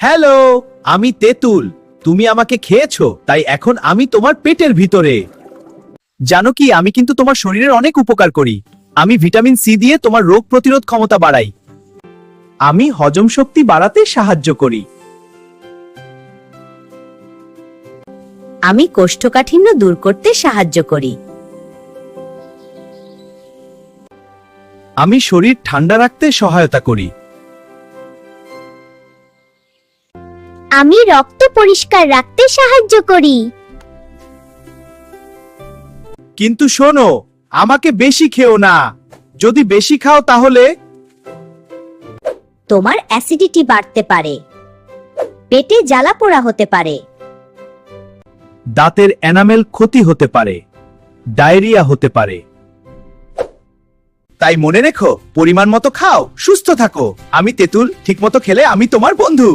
Hello, আমি তেঁতুল। তুমি আমাকে খেয়েছো, তাই এখন আমি তোমার পেটের ভিতরে। জানো কি, আমি কিন্তু তোমার শরীরের অনেক উপকার করি। আমি ভিটামিন সি দিয়ে তোমার রোগ প্রতিরোধ ক্ষমতা বাড়াই। আমি হজম শক্তি বাড়াতে সাহায্য করি। আমি কোষ্ঠকাঠিন্য দূর করতে সাহায্য করি। আমি শরীর ঠান্ডা রাখতে সহায়তা করি। আমি রক্ত পরিষ্কার রাখতে সাহায্য করি। কিন্তু শোনো, আমাকে বেশি খেও না। যদি বেশি খাও তাহলে তোমার অ্যাসিডিটি বাড়তে পারে, পেটে জ্বালা পোড়া হতে পারে, দাঁতের এনামেল ক্ষতি হতে পারে, ডায়রিয়া হতে পারে। তাই মনে রেখো, পরিমাণ মতো খাও, সুস্থ থাকো। আমি তেঁতুল, ঠিকমতো খেলে আমি তোমার বন্ধু।